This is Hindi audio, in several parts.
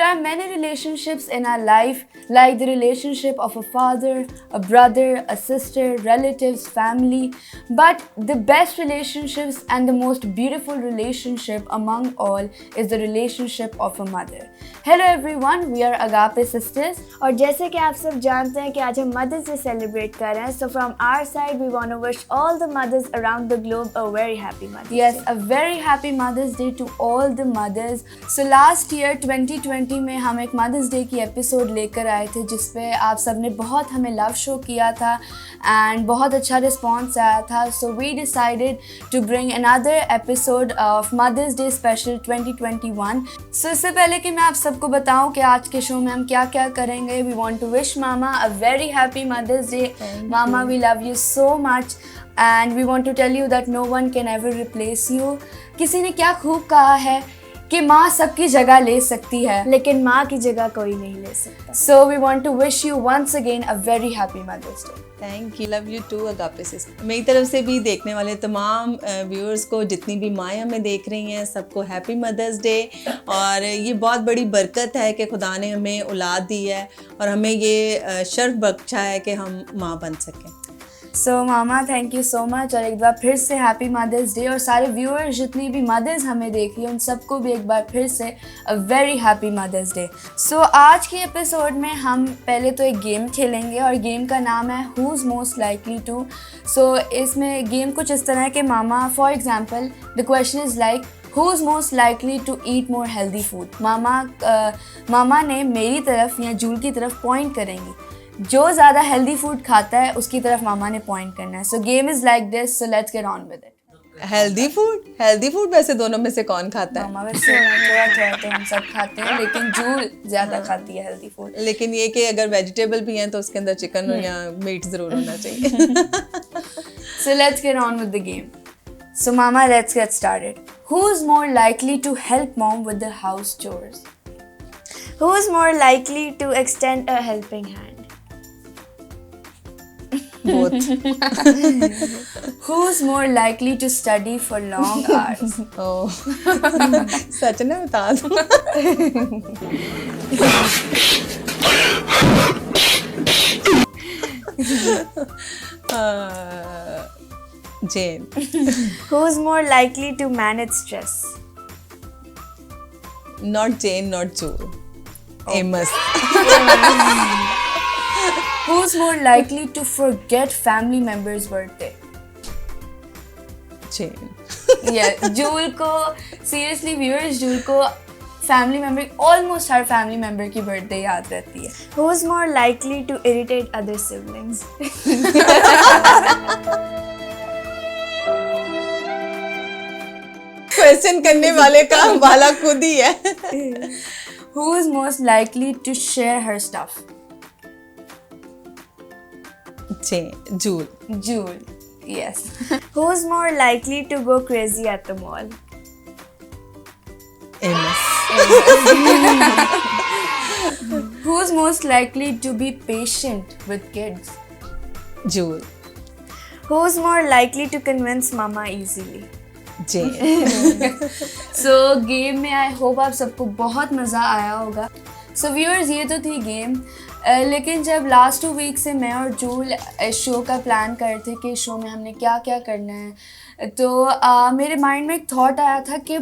are many relationships in our life, like the relationship of a father, a brother, a sister, relatives, family. But the best relationships and the most beautiful relationship among all is the relationship of a mother. Hello everyone, we are Agape Sisters. और जैसे कि आप सब जानते हैं कि आज हम मदर्स डे सेलिब्रेट कर रहे हैं, so from our side we want to wish all the mothers around the globe a very happy Mother's Yes, Day. a very happy Mother's Day to all the mothers. So last year 2020 में हम एक Mother's Day की एपिसोड लेकर आए थे जिसपे आप सब ने बहुत हमें लव शो किया था एंड बहुत अच्छा रिस्पॉन्स आया था. So we decided to bring another episode of Mother's Day Special 2021. So इससे पहले कि मैं आप सबको बताऊं कि आज के शो में हम क्या क्या करेंगे, we want to wish Mama a very happy Mother's Day. Mama, we love you so much. And we want to tell you that no one can ever replace you. किसी ने क्या खूब कहा है कि माँ सबकी जगह ले सकती है, लेकिन माँ की जगह कोई नहीं ले सकता. So we want to wish you once again a very happy Mother's Day. Thank you. Love you too Agape sister. मेरी तरफ से भी देखने वाले तमाम व्यूअर्स को, जितनी भी माएँ हमें देख रही हैं, सबको हैप्पी मदर्स डे. और ये बहुत बड़ी बरकत है कि खुदा ने हमें औलाद दी है और हमें ये शर्फ बख्शा है कि हम माँ बन सकें. So mama, thank you so much और एक बार फिर से हैप्पी मदर्स डे. और सारे व्यूअर्स जितनी भी मदर्स हमें देख रही हैं उन सबको भी एक बार फिर से a very happy mother's day. So आज की एपिसोड में हम पहले तो एक गेम खेलेंगे और गेम का नाम है who is most likely to. So इसमें गेम कुछ इस तरह है कि मामा, for example the question is like who is most likely to eat more healthy food. मामा ने मेरी तरफ या जूल की तरफ पॉइंट करेंगी. जो ज़्यादा हेल्दी फूड खाता है उसकी तरफ मामा ने पॉइंट करना है. सो game is like this, so let's get on with it. Healthy food वैसे दोनों में से कौन खाता है? मामा वैसे थोड़ा तो हम सब खाते हैं, लेकिन जूल ज़्यादा खाती है हेल्दी फूड. लेकिन ये कि अगर वेजिटेबल भी हैं तो उसके अंदर चिकन या मीट ज़रूर होना चाहिए. So let's get on with the game. So Mama, let's get started. Who is more likely to help mom with the house chores? Who is more likely to extend a helping hand? Both. Who is more likely to study for long hours? Oh. सच ना बता दो. Jane. Who is more likely to manage stress? Not Jane, not Jewel. Amos. Who's more likely to forget family member's birthday? Jane. Yeah, joule को seriously viewers, जूल को family member, almost हर family member की birthday याद रहती है. Who is more likely to irritate other siblings? Question करने वाले का वाला खुद ही है. Who is most likely to share her stuff? Jewel. Jewel. Yes. Who is more likely to go crazy at the mall? Amos. Who's most likely to be patient with kids? Jewel. Who is more likely to convince mama easily? Jane. So game में आई होप आप सबको बहुत मज़ा आया होगा. सो व्यूअर्स, ये तो थी गेम. लेकिन जब लास्ट 2 वीक से मैं और जूल इस शो का प्लान कर रहे थे कि शो में हमने क्या क्या करना है, तो मेरे माइंड में एक थॉट आया था कि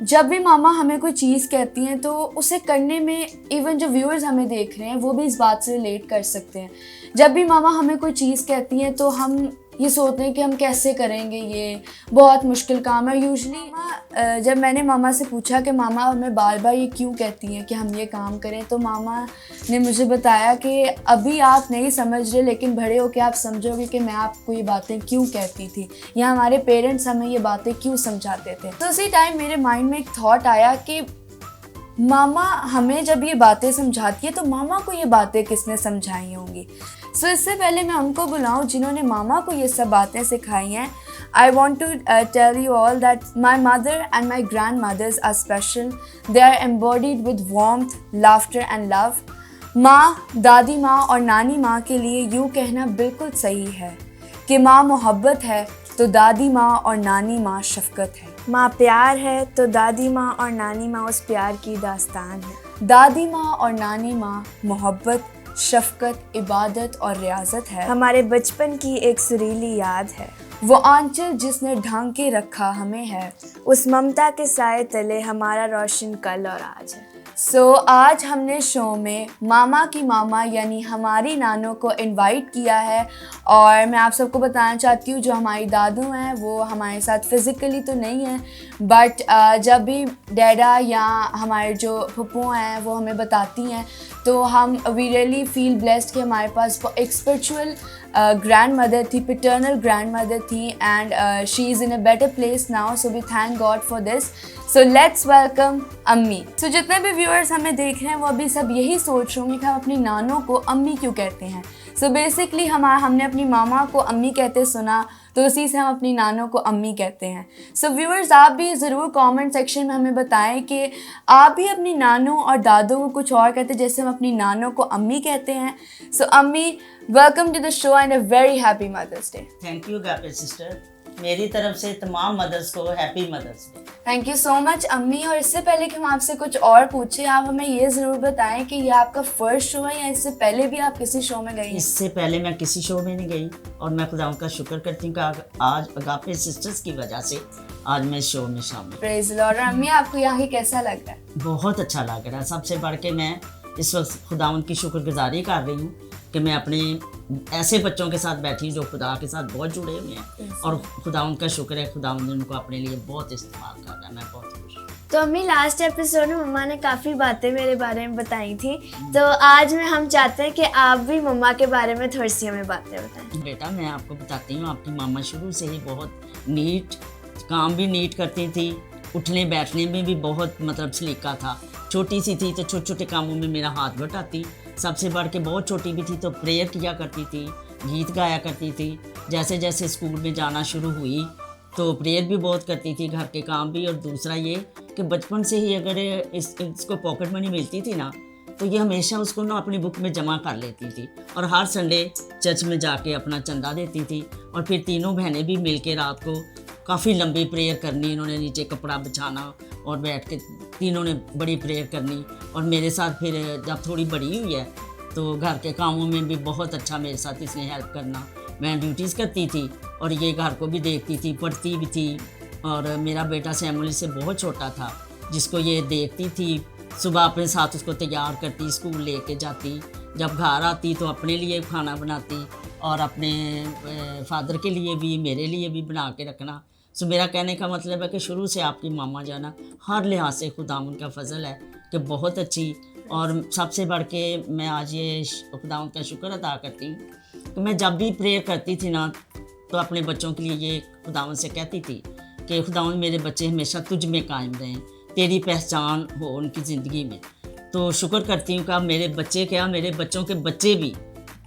जब भी मामा हमें कोई चीज़ कहती हैं तो उसे करने में इवन जो व्यूअर्स हमें देख रहे हैं वो भी इस बात से रिलेट कर सकते हैं. जब भी मामा हमें कोई चीज़ कहती हैं तो हम ये सोचते हैं कि हम कैसे करेंगे, ये बहुत मुश्किल काम है. यूजुअली जब मैंने मामा से पूछा कि मामा हमें बार बार ये क्यों कहती हैं कि हम ये काम करें, तो मामा ने मुझे बताया कि अभी आप नहीं समझ रहे लेकिन बड़े होकर आप समझोगे कि मैं आपको ये बातें क्यों कहती थी या हमारे पेरेंट्स हमें ये बातें क्यों समझाते थे. तो उसी टाइम मेरे माइंड में एक थॉट आया कि मामा हमें जब ये बातें समझाती है तो मामा को ये बातें किसने समझाई होंगी. सो इससे पहले मैं उनको बुलाऊं जिन्होंने मामा को ये सब बातें सिखाई हैं. I want to tell you all that my mother and my grand mothers are special. They are embodied with warmth, laughter and love. माँ, दादी माँ और नानी माँ के लिए यूँ कहना बिल्कुल सही है कि माँ मोहब्बत है तो दादी माँ और नानी माँ शफकत है. माँ प्यार है तो दादी माँ और नानी माँ उस प्यार की दास्तान है. दादी माँ और नानी माँ मोहब्बत, शफकत, इबादत और रियाजत है। हमारे बचपन की एक सुरीली याद है। वो आंचल जिसने ढांक के रखा हमें है। उस ममता के साए तले हमारा रोशन कल और आज है। आज हमने शो में मामा की मामा यानी हमारी नानों को इनवाइट किया है। और मैं आप सबको बताना चाहती हूँ, जो हमारी दादू हैं वो हमारे साथ फिज़िकली तो नहीं है, बट जब भी डैडा या हमारे जो फुप्पू हैं वो हमें बताती हैं तो हम वी रियली फील ब्लेस्ड कि हमारे पास एक स्पिरिचुअल ग्रैंड मदर थी, पैटर्नल ग्रैंड मदर थी, and she is in a better place now, so we thank God for this. So let's welcome अम्मी। सो जितने भी व्यूअर्स हमें देख रहे हैं वो अभी सब यही सोच रहे होंगे कि हम अपनी नानों को अम्मी क्यों कहते हैं। सो बेसिकली हमने अपनी मामा को अम्मी कहते सुना, तो उसी से हम अपनी नानों को अम्मी कहते हैं। सो व्यूअर्स, आप भी ज़रूर कमेंट सेक्शन में हमें बताएं कि आप भी अपनी नानों और दादों को कुछ और कहते हैं जैसे हम अपनी नानों को अम्मी कहते हैं। सो अम्मी, welcome to the show and a very happy mother's day. Thank you गापे सिस्टर, मेरी तरफ से तमाम मदर्स को happy mother's day. Thank you so much अम्मी। और इससे पहले कि हम आपसे कुछ और पूछें, आप हमें ये ज़रूर बताएं कि ये आपका फर्स्ट शो है या इससे पहले भी आप किसी शो में गई हैं? इससे पहले मैं किसी शो में नहीं गई और मैं खुदा का शुक्र करती हूँ कि आज अगापे सिस्टर्स की वजह से आज मैं इस शो में शामिल। Praise Lord. और अम्मी, आपको यहाँ की कैसा लग रहा है? बहुत अच्छा लग रहा है। सबसे बढ़ के मैं इस वक्त खुदावंद की शुक्रगुजारी कर रही हूँ कि मैं अपने ऐसे बच्चों के साथ बैठी हूँ जो खुदा के साथ बहुत जुड़े हुए हैं, और खुदावंद का शुक्र है, खुदावंद ने उनको अपने लिए बहुत इस्तेमाल कर रहा है। मैं बहुत खुश हूँ। तो अम्मी, लास्ट एपिसोड में मम्मा ने काफ़ी बातें मेरे बारे में बताई थी, तो आज में हम चाहते हैं कि आप भी मम्मा के बारे में थोड़ी सी हमें बातें बताएं। बेटा, मैं आपको बताती हूँ, आपकी मामा शुरू से ही बहुत नीट, काम भी नीट करती थी, उठने बैठने में भी बहुत मतलब सलीका था। छोटी सी थी तो छोटे छोटे कामों में मेरा हाथ बटाती, सबसे बढ़ के बहुत छोटी भी थी तो प्रेयर किया करती थी, गीत गाया करती थी। जैसे जैसे स्कूल में जाना शुरू हुई तो प्रेयर भी बहुत करती थी, घर के काम भी। और दूसरा ये कि बचपन से ही अगर इसको पॉकेट मनी मिलती थी ना, तो ये हमेशा उसको ना अपनी बुक में जमा कर लेती थी, और हर संडे चर्च में जाके अपना चंदा देती थी। और फिर तीनों बहनें भी मिलके रात को काफ़ी लंबी प्रेयर करनी, इन्होंने नीचे कपड़ा बिछाना और बैठ के तीनों ने बड़ी प्रेयर करनी। और मेरे साथ फिर जब थोड़ी बड़ी हुई है तो घर के कामों में भी बहुत अच्छा मेरे साथ इसने हेल्प करना। मैं ड्यूटीज़ करती थी और ये घर को भी देखती थी, पढ़ती भी थी। और मेरा बेटा सैमुअल से बहुत छोटा था, जिसको ये देखती थी, सुबह अपने साथ उसको तैयार करती, स्कूल लेके जाती, जब घर आती तो अपने लिए खाना बनाती और अपने फादर के लिए भी, मेरे लिए भी बना के रखना। सो मेरा कहने का मतलब है कि शुरू से आपकी मामा जाना हर लिहाज से खुदावंद का फजल है कि बहुत अच्छी। और सबसे बढ़ के मैं आज ये खुदावंद का शुक्र अदा करती हूँ कि मैं जब भी प्रेयर करती थी ना, तो अपने बच्चों के लिए ये खुदावंद से कहती थी कि खुदावंद मेरे बच्चे हमेशा तुझ में कायम रहें, तेरी पहचान हो उनकी ज़िंदगी में। तो शुक्र करती हूँ कि अब मेरे बच्चे क्या, मेरे बच्चों के बच्चे भी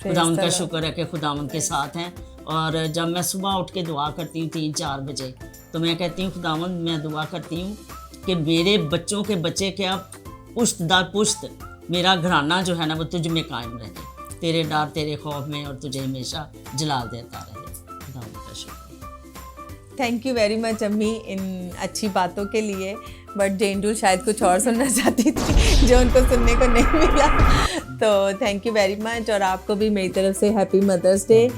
खुदावंद का शुक्र है कि खुदावंद के साथ हैं। और जब मैं सुबह उठ के दुआ करती हूँ 3-4 बजे, तो मैं कहती हूँ खुदावंद, मैं दुआ करती हूँ कि मेरे बच्चों के बच्चे क्या, पुश्त दर पुश्त मेरा घराना जो है ना वो तुझ में कायम रहे, तेरे डर तेरे खौफ में, और तुझे हमेशा जलाल देता रहे। खुदावंद का शुक्र। थैंक यू वेरी मच अम्मी इन अच्छी बातों के लिए। बट जेंडुल शायद कुछ और सुनना चाहती थी जो उनको सुनने को नहीं मिला, तो थैंक यू वेरी मच। और आपको भी मेरी तरफ से हैप्पी मदर्स डे।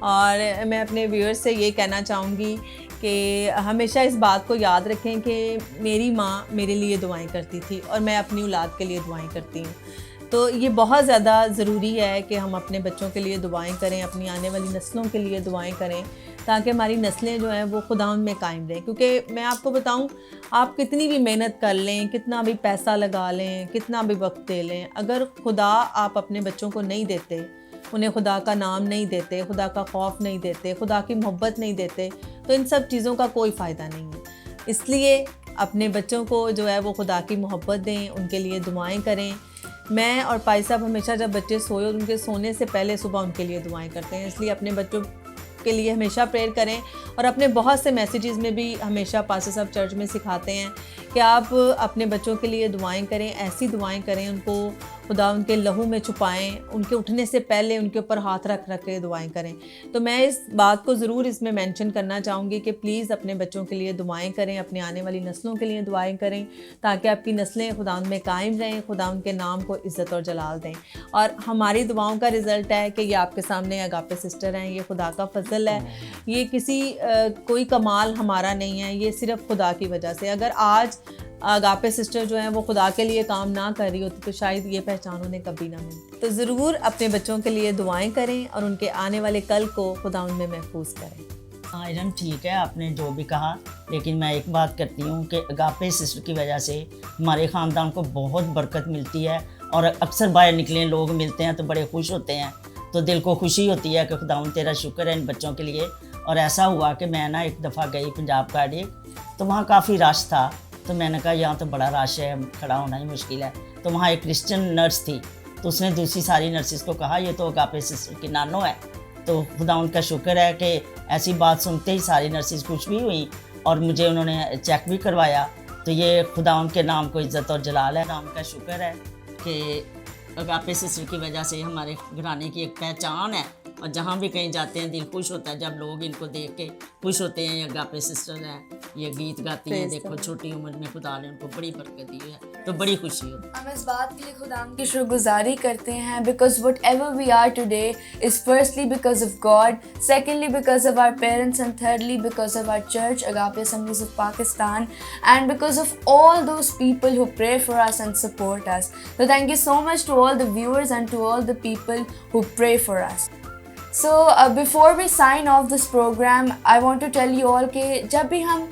और मैं अपने व्यूअर्स से ये कहना चाहूँगी कि हमेशा इस बात को याद रखें कि मेरी माँ मेरे लिए दुआएं करती थी और मैं अपनी औलाद के लिए दुआएं करती हूँ। तो ये बहुत ज़्यादा ज़रूरी है कि हम अपने बच्चों के लिए दुआएं करें, अपनी आने वाली नस्लों के लिए दुआएं करें, ताकि हमारी नस्लें जो हैं वो खुदावंद में कायम रहें। क्योंकि मैं आपको बताऊं, आप कितनी भी मेहनत कर लें, कितना भी पैसा लगा लें, कितना भी वक्त दे लें, अगर खुदा आप अपने बच्चों को नहीं देते, उन्हें खुदा का नाम नहीं देते, खुदा का खौफ नहीं देते, खुदा की मोहब्बत नहीं देते, तो इन सब चीज़ों का कोई फ़ायदा नहीं है। इसलिए अपने बच्चों को जो है वो खुदा की मोहब्बत दें, उनके लिए दुआएं करें। मैं और पाई साहब हमेशा जब बच्चे सोए, उनके सोने से पहले सुबह उनके लिए दुआएं करते हैं। इसलिए अपने बच्चों के लिए हमेशा प्रेयर करें। और अपने बहुत से मैसेजेस में भी हमेशा पास्टर साहब चर्च में सिखाते हैं कि आप अपने बच्चों के लिए दुआएं करें, ऐसी दुआएं करें उनको खुदा उनके लहू में छुपाएं, उनके उठने से पहले उनके ऊपर हाथ रख रख के दुआएं करें। तो मैं इस बात को ज़रूर इसमें मेंशन करना चाहूँगी कि प्लीज़ अपने बच्चों के लिए दुआएं करें, अपने आने वाली नस्लों के लिए दुआएं करें, ताकि आपकी नस्लें खुदा में कायम रहें, खुदा उनके नाम को इज़्ज़त और जलाल दें। और हमारी दुआओं का रिज़ल्ट है कि ये आपके सामने अगापे सिस्टर हैं, ये खुदा का फजल है, ये किसी कोई कमाल हमारा नहीं है, ये सिर्फ खुदा की वजह से। अगर आज अगापे सिस्टर जो हैं वो खुदा के लिए काम ना कर रही होती तो शायद ये पहचान उन्हें कभी ना मिलती। तो ज़रूर अपने बच्चों के लिए दुआएं करें और उनके आने वाले कल को खुदा उनमें महफूज करें। आयरन ठीक है आपने जो भी कहा, लेकिन मैं एक बात करती हूँ कि अगापे सिस्टर की वजह से हमारे ख़ानदान को बहुत बरकत मिलती है और अक्सर बाहर निकले लोग मिलते हैं तो बड़े खुश होते हैं, तो दिल को खुशी होती है कि खुदावंद तेरा शुक्र है इन बच्चों के लिए। और ऐसा हुआ कि मैं ना एक दफ़ा गई पंजाब गाड़ी, तो वहाँ काफ़ी रश था, तो मैंने कहा यहाँ तो बड़ा रश है, खड़ा होना ही मुश्किल है। तो वहाँ एक क्रिश्चियन नर्स थी, तो उसने दूसरी सारी नर्सिस को कहा ये तो अगापे सिस्टर की नानो है। तो खुदा उनका शुक्र है कि ऐसी बात सुनते ही सारी नर्सिस खुश भी हुई और मुझे उन्होंने चेक भी करवाया। तो ये खुदा उनके नाम को इज़्ज़त और जलाल है। नाम का शुक्र है कि अगापे सिस्टर की वजह से हमारे घराने की एक पहचान है और जहाँ भी कहीं जाते हैं दिल खुश होता है जब लोग इनको देख के खुश होते हैं। ये अगापे सिस्टर है, ये गीत गाती हैं, देखो छोटी उम्र में खुदा ने उनको बड़ी बरकत दी है, तो बड़ी खुशी होती है। हम इस बात के लिए खुदा की शुक्रगुजारी करते हैं because whatever we are today is firstly because of God, secondly because of our parents and thirdly because of our church Agape Assemblies of Pakistan and because of all those people who pray for us and support us. So thank you so much to all the viewers and to all the people who pray for us. So before we sign off this program, I want to tell you all कि जब भी हम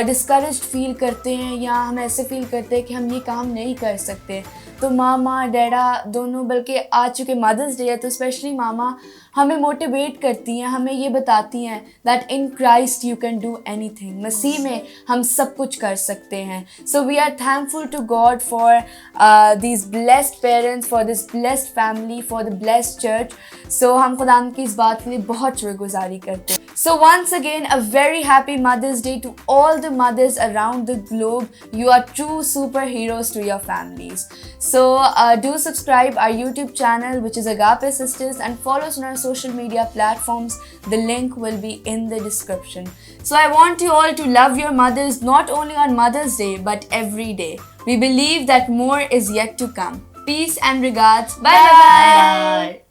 डिस्करेज्ड फील करते हैं या हम ऐसे फील करते हैं कि हम ये काम नहीं कर सकते, तो मामा डैडा दोनों, बल्कि आज चूँकि मदर्स डे है तो स्पेशली मामा हमें मोटिवेट करती हैं, हमें ये बताती हैं that in Christ you can do anything. मसीह में हम सब कुछ कर सकते हैं। So we are thankful to God for these blessed parents, for this blessed family, for the blessed church. So हम खुदा की इस बात के लिए बहुत शुक्रगुजारी करते हैं। So once again, a very happy Mother's Day to all the mothers around the globe. You are true superheroes to your families. So do subscribe our YouTube channel, which is Agape Sisters, and follow us on our social media platforms. The link will be in the description. So I want you all to love your mothers not only on Mother's Day but every day. We believe that more is yet to come. Peace and regards. Bye bye.